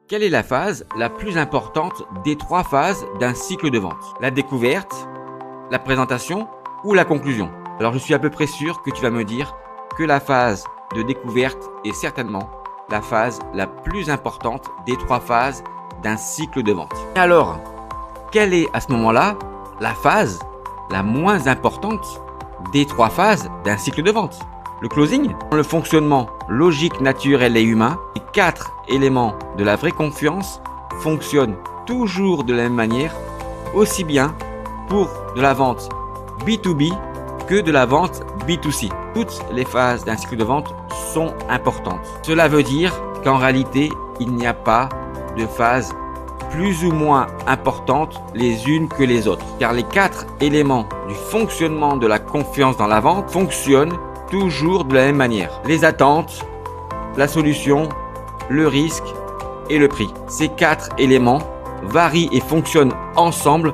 Quelle est la phase la plus importante des trois phases d'un cycle de vente? La découverte, la présentation ou la conclusion? Alors je suis à peu près sûr que tu vas me dire que la phase de découverte est certainement la phase la plus importante des trois phases d'un cycle de vente. Et alors, quelle est à ce moment-là la phase la moins importante des trois phases d'un cycle de vente? Le closing, le fonctionnement logique, naturel et humain, les quatre éléments de la vraie confiance fonctionnent toujours de la même manière, aussi bien pour de la vente B2B que de la vente B2C. Toutes les phases d'un cycle de vente sont importantes. Cela veut dire qu'en réalité, il n'y a pas de phase plus ou moins importantes les unes que les autres, car les quatre éléments du fonctionnement de la confiance dans la vente fonctionnent toujours de la même manière. Les attentes, la solution, le risque et le prix. Ces quatre éléments varient et fonctionnent ensemble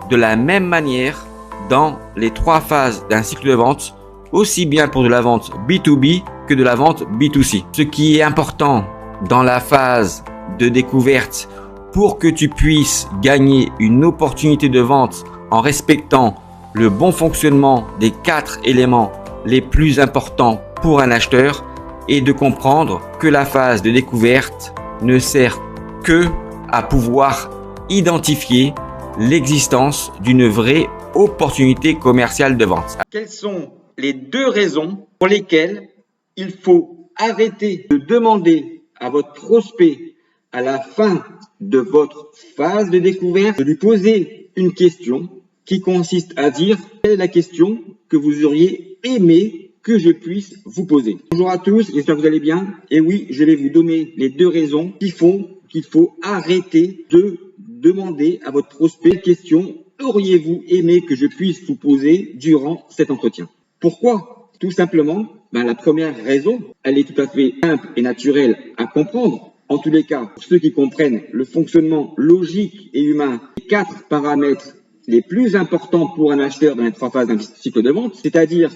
de la même manière dans les trois phases d'un cycle de vente, aussi bien pour de la vente B2B que de la vente B2C. Ce qui est important dans la phase de découverte pour que tu puisses gagner une opportunité de vente en respectant le bon fonctionnement des quatre éléments les plus importants pour un acheteur est de comprendre que la phase de découverte ne sert que à pouvoir identifier l'existence d'une vraie opportunité commerciale de vente. Quelles sont les deux raisons pour lesquelles il faut arrêter de demander à votre prospect à la fin de votre phase de découverte de lui poser une question qui consiste à dire quelle est la question que vous auriez aimé que je puisse vous poser. Bonjour à tous, j'espère que vous allez bien. Et oui, je vais vous donner les deux raisons qui font qu'il faut arrêter de demander à votre prospect quelle question auriez-vous aimé que je puisse vous poser durant cet entretien. Pourquoi? Tout simplement, la première raison, elle est tout à fait simple et naturelle à comprendre. En tous les cas, pour ceux qui comprennent le fonctionnement logique et humain, les quatre paramètres les plus importants pour un acheteur dans les trois phases d'un cycle de vente, c'est-à-dire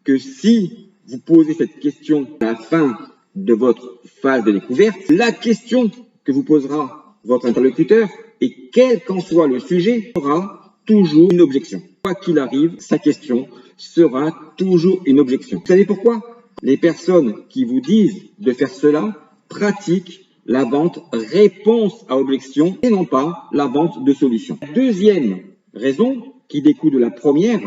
que si vous posez cette question à la fin de votre phase de découverte, la question que vous posera votre interlocuteur, et quel qu'en soit le sujet, aura toujours une objection. Quoi qu'il arrive, sa question sera toujours une objection. Vous savez pourquoi? Les personnes qui vous disent de faire cela pratiquent la vente réponse à objection et non pas la vente de solution. Deuxième raison qui découle de la première,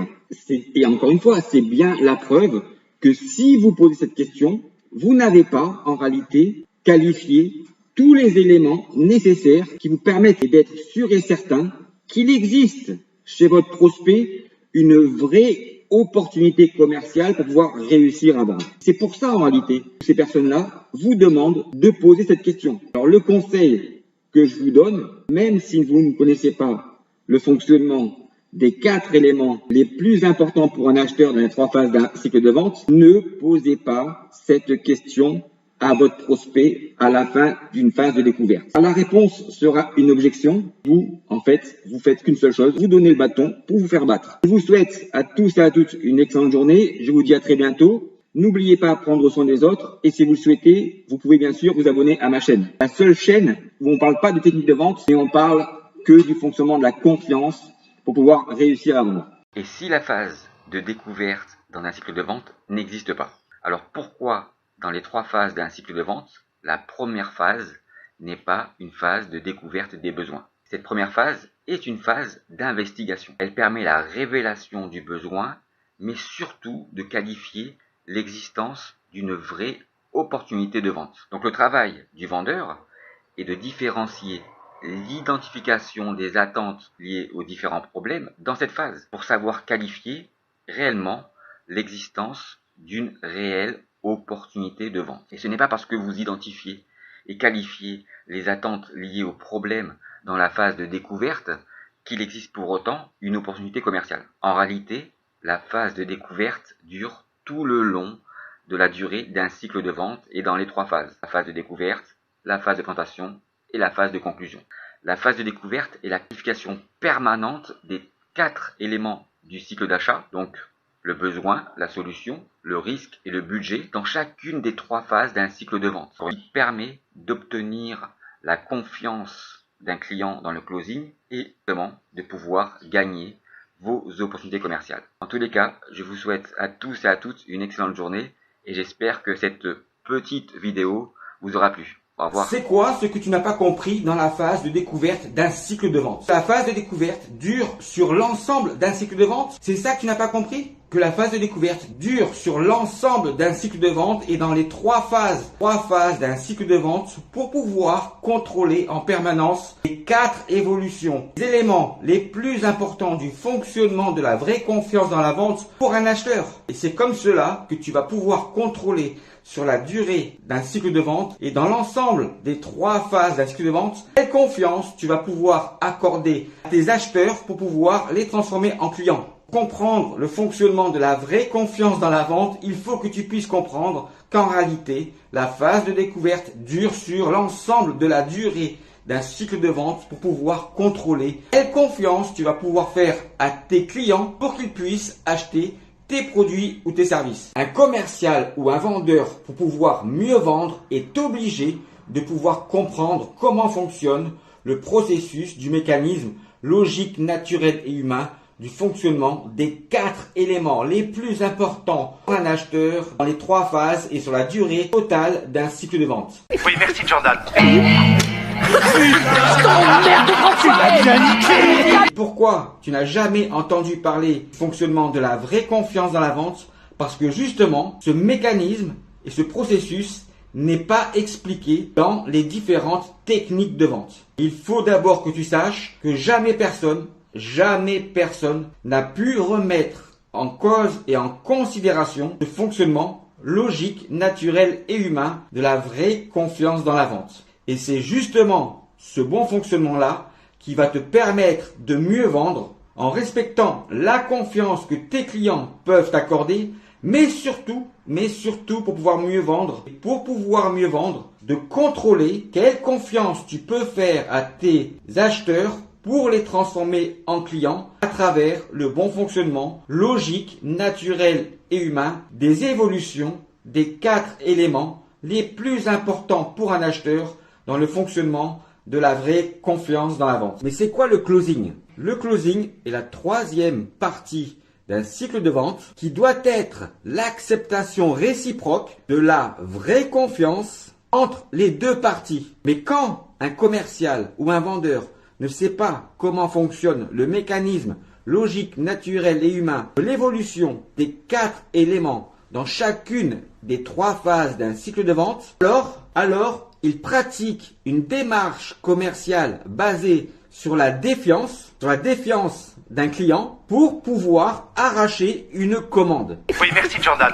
et encore une fois, c'est bien la preuve que si vous posez cette question, vous n'avez pas en réalité qualifié tous les éléments nécessaires qui vous permettent d'être sûr et certain qu'il existe chez votre prospect une vraie opportunité commerciale pour pouvoir réussir à vendre. C'est pour ça en réalité que ces personnes-là vous demandent de poser cette question. Alors le conseil que je vous donne, même si vous ne connaissez pas le fonctionnement des quatre éléments les plus importants pour un acheteur dans les trois phases d'un cycle de vente, ne posez pas cette question à votre prospect à la fin d'une phase de découverte. La réponse sera une objection. Vous, en fait, vous faites qu'une seule chose, vous donnez le bâton pour vous faire battre. Je vous souhaite à tous et à toutes une excellente journée. Je vous dis à très bientôt. N'oubliez pas de prendre soin des autres et si vous le souhaitez, vous pouvez bien sûr vous abonner à ma chaîne. La seule chaîne où on ne parle pas de technique de vente, mais on parle que du fonctionnement de la confiance pour pouvoir réussir à vendre. Et si la phase de découverte dans un cycle de vente n'existe pas, alors pourquoi dans les trois phases d'un cycle de vente, la première phase n'est pas une phase de découverte des besoins? Cette première phase est une phase d'investigation. Elle permet la révélation du besoin, mais surtout de qualifier l'existence d'une vraie opportunité de vente. Donc le travail du vendeur est de différencier l'identification des attentes liées aux différents problèmes dans cette phase pour savoir qualifier réellement l'existence d'une réelle opportunité de vente. Et ce n'est pas parce que vous identifiez et qualifiez les attentes liées aux problèmes dans la phase de découverte qu'il existe pour autant une opportunité commerciale. En réalité, la phase de découverte dure tout le long de la durée d'un cycle de vente et dans les trois phases. La phase de découverte, la phase de présentation et la phase de conclusion. La phase de découverte est la qualification permanente des quatre éléments du cycle d'achat, donc le besoin, la solution, le risque et le budget dans chacune des trois phases d'un cycle de vente, ce qui permet d'obtenir la confiance d'un client dans le closing et vraiment de pouvoir gagner vos opportunités commerciales. En tous les cas, je vous souhaite à tous et à toutes une excellente journée et j'espère que cette petite vidéo vous aura plu. Au revoir. C'est quoi ce que tu n'as pas compris dans la phase de découverte d'un cycle de vente? La phase de découverte dure sur l'ensemble d'un cycle de vente? C'est ça que tu n'as pas compris? Que la phase de découverte dure sur l'ensemble d'un cycle de vente et dans les trois phases d'un cycle de vente pour pouvoir contrôler en permanence les 4 évolutions, les éléments les plus importants du fonctionnement de la vraie confiance dans la vente pour un acheteur. Et c'est comme cela que tu vas pouvoir contrôler sur la durée d'un cycle de vente et dans l'ensemble des 3 phases d'un cycle de vente, quelle confiance tu vas pouvoir accorder à tes acheteurs pour pouvoir les transformer en clients. Comprendre le fonctionnement de la vraie confiance dans la vente, il faut que tu puisses comprendre qu'en réalité, la phase de découverte dure sur l'ensemble de la durée d'un cycle de vente pour pouvoir contrôler quelle confiance tu vas pouvoir faire à tes clients pour qu'ils puissent acheter tes produits ou tes services. Un commercial ou un vendeur, pour pouvoir mieux vendre, est obligé de pouvoir comprendre comment fonctionne le processus du mécanisme logique, naturel et humain du fonctionnement des 4 éléments les plus importants pour un acheteur dans les 3 phases et sur la durée totale d'un cycle de vente. Oui, merci Jordan. Pourquoi tu n'as jamais entendu parler du fonctionnement de la vraie confiance dans la vente? Parce que justement, ce mécanisme et ce processus n'est pas expliqué dans les différentes techniques de vente. Il faut d'abord que tu saches que jamais personne n'a pu remettre en cause et en considération le fonctionnement logique, naturel et humain de la vraie confiance dans la vente. Et c'est justement ce bon fonctionnement-là qui va te permettre de mieux vendre en respectant la confiance que tes clients peuvent t'accorder, mais surtout pour pouvoir mieux vendre. Et pour pouvoir mieux vendre, de contrôler quelle confiance tu peux faire à tes acheteurs pour les transformer en clients à travers le bon fonctionnement logique, naturel et humain des évolutions des 4 éléments les plus importants pour un acheteur dans le fonctionnement de la vraie confiance dans la vente. Mais c'est quoi le closing? Le closing est la 3e partie d'un cycle de vente qui doit être l'acceptation réciproque de la vraie confiance entre les 2 parties. Mais quand un commercial ou un vendeur ne sait pas comment fonctionne le mécanisme logique, naturel et humain de l'évolution des 4 éléments dans chacune des 3 phases d'un cycle de vente, alors il pratique une démarche commerciale basée sur la défiance d'un client pour pouvoir arracher une commande. Oui, merci Jordan.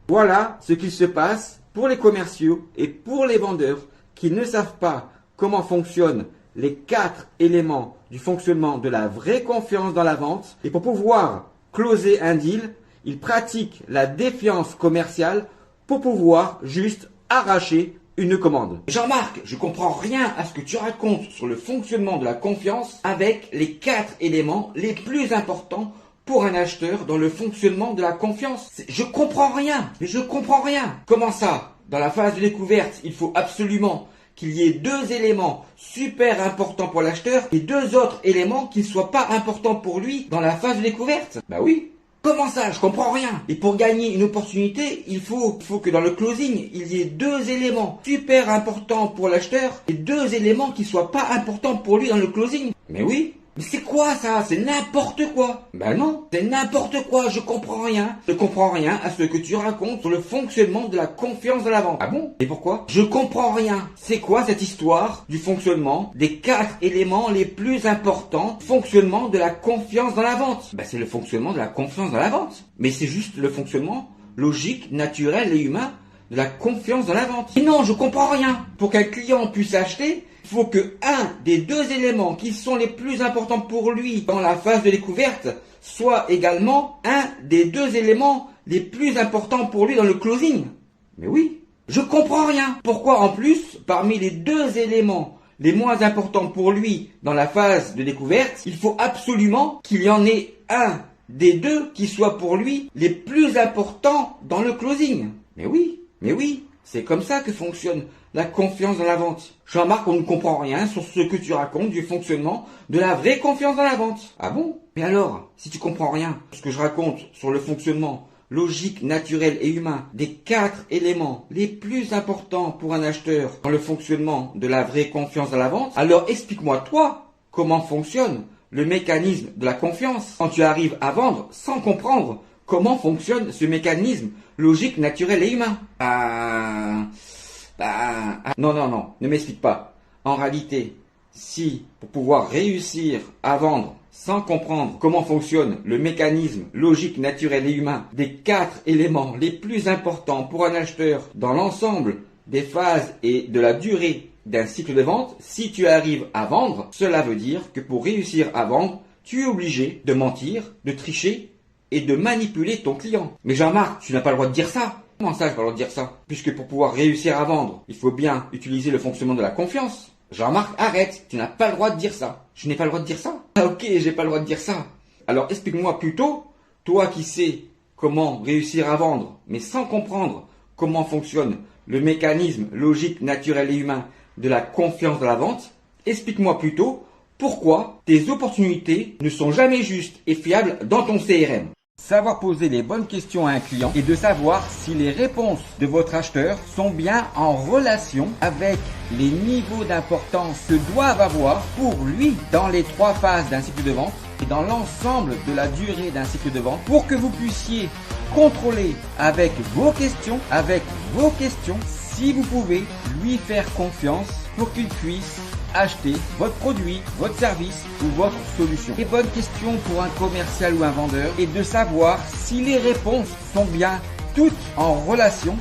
Voilà ce qu'il se passe pour les commerciaux et pour les vendeurs qui ne savent pas comment fonctionnent les 4 éléments du fonctionnement de la vraie confiance dans la vente. Et pour pouvoir closer un deal, ils pratiquent la défiance commerciale pour pouvoir juste arracher une commande. Jean-Marc, je comprends rien à ce que tu racontes sur le fonctionnement de la confiance avec les 4 éléments les plus importants pour un acheteur dans le fonctionnement de la confiance. Je comprends rien, mais je comprends rien. Comment ça? Dans la phase de découverte, il faut absolument qu'il y ait 2 éléments super importants pour l'acheteur et 2 autres éléments qui ne soient pas importants pour lui dans la phase de découverte. Bah oui. Comment ça? Je comprends rien. Et pour gagner une opportunité, il faut que dans le closing, il y ait 2 éléments super importants pour l'acheteur et 2 éléments qui ne soient pas importants pour lui dans le closing. Mais oui. Mais c'est quoi ça? C'est n'importe quoi. Ben non, c'est n'importe quoi, je comprends rien. Je comprends rien à ce que tu racontes sur le fonctionnement de la confiance de la vente. Ah bon? Et pourquoi? Je comprends rien. C'est quoi cette histoire du fonctionnement des 4 éléments les plus importants, fonctionnement de la confiance dans la vente? Ben c'est le fonctionnement de la confiance dans la vente. Mais c'est juste le fonctionnement logique, naturel et humain de la confiance dans la vente. Et non, je comprends rien. Pour qu'un client puisse acheter, il faut que un des 2 éléments qui sont les plus importants pour lui dans la phase de découverte soit également un des 2 éléments les plus importants pour lui dans le closing. Mais oui, je comprends rien. Pourquoi en plus, parmi les 2 éléments les moins importants pour lui dans la phase de découverte, il faut absolument qu'il y en ait un des 2 qui soit pour lui les plus importants dans le closing. Mais oui. Mais oui, c'est comme ça que fonctionne la confiance dans la vente. Jean-Marc, on ne comprend rien sur ce que tu racontes du fonctionnement de la vraie confiance dans la vente. Ah bon? Mais alors, si tu comprends rien sur ce que je raconte sur le fonctionnement logique, naturel et humain des 4 éléments les plus importants pour un acheteur dans le fonctionnement de la vraie confiance dans la vente, alors explique-moi toi comment fonctionne le mécanisme de la confiance quand tu arrives à vendre sans comprendre comment fonctionne ce mécanisme logique, naturel et humain. Non, ne m'explique pas. En réalité, si pour pouvoir réussir à vendre sans comprendre comment fonctionne le mécanisme logique, naturel et humain des 4 éléments les plus importants pour un acheteur dans l'ensemble des phases et de la durée d'un cycle de vente, si tu arrives à vendre, cela veut dire que pour réussir à vendre, tu es obligé de mentir, de tricher et de manipuler ton client. Mais Jean-Marc, tu n'as pas le droit de dire ça. Comment ça, je n'ai pas le droit de dire ça? Puisque pour pouvoir réussir à vendre, il faut bien utiliser le fonctionnement de la confiance. Jean-Marc, arrête, tu n'as pas le droit de dire ça. Je n'ai pas le droit de dire ça? Ah ok, j'ai pas le droit de dire ça. Alors explique-moi plutôt, toi qui sais comment réussir à vendre, mais sans comprendre comment fonctionne le mécanisme logique, naturel et humain de la confiance dans la vente, explique-moi plutôt pourquoi tes opportunités ne sont jamais justes et fiables dans ton CRM. Savoir poser les bonnes questions à un client et de savoir si les réponses de votre acheteur sont bien en relation avec les niveaux d'importance que doivent avoir pour lui dans les 3 phases d'un cycle de vente et dans l'ensemble de la durée d'un cycle de vente pour que vous puissiez contrôler avec vos questions, si vous pouvez lui faire confiance pour qu'il puisse acheter votre produit, votre service ou votre solution. Les bonnes questions pour un commercial ou un vendeur est de savoir si les réponses sont bien toutes en relation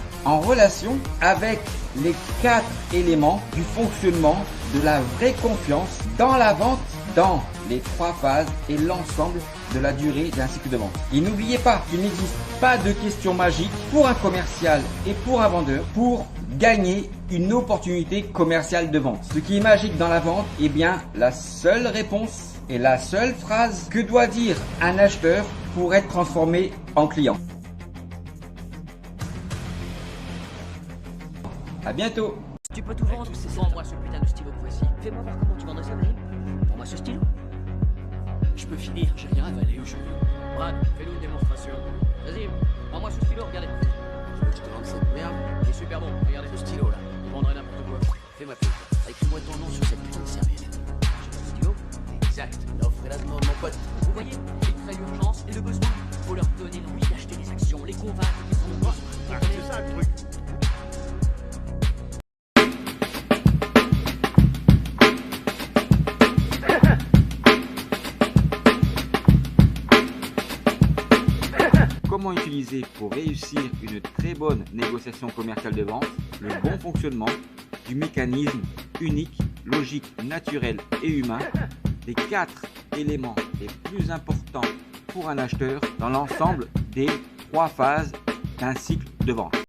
avec les 4 éléments du fonctionnement de la vraie confiance dans la vente, dans les 3 phases et l'ensemble de la durée d'un cycle de vente. Et n'oubliez pas qu'il n'existe pas de questions magiques pour un commercial et pour un vendeur pour gagner une opportunité commerciale de vente. Ce qui est magique dans la vente, eh bien, la seule réponse et la seule phrase que doit dire un acheteur pour être transformé en client. À bientôt. Tu peux tout vendre, c'est ça. Prends-moi ce putain de stylo précis. Fais-moi voir comment tu vendrais ça, Brian. Prends-moi ce stylo. Je peux finir, j'ai rien avalé aujourd'hui. Brad, fais-nous une démonstration. Vas-y, prends-moi ce stylo, regardez. Je veux que je te vende cette merde. Il est super bon, regardez ce stylo là. Je vendrais n'importe quoi. Fais-moi plaisir. Écris-moi ton nom sur cette putain de serviette. J'ai le stylo. Exact. L'offre est là de mon pote. Vous voyez, il crée l'urgence et le besoin. Faut leur donner l'envie d'acheter des actions, les convaincre qu'ils sont bons. C'est ça le truc. Comment utiliser pour réussir une très bonne négociation commerciale de vente le bon fonctionnement du mécanisme unique, logique, naturel et humain des 4 éléments les plus importants pour un acheteur dans l'ensemble des 3 phases d'un cycle de vente.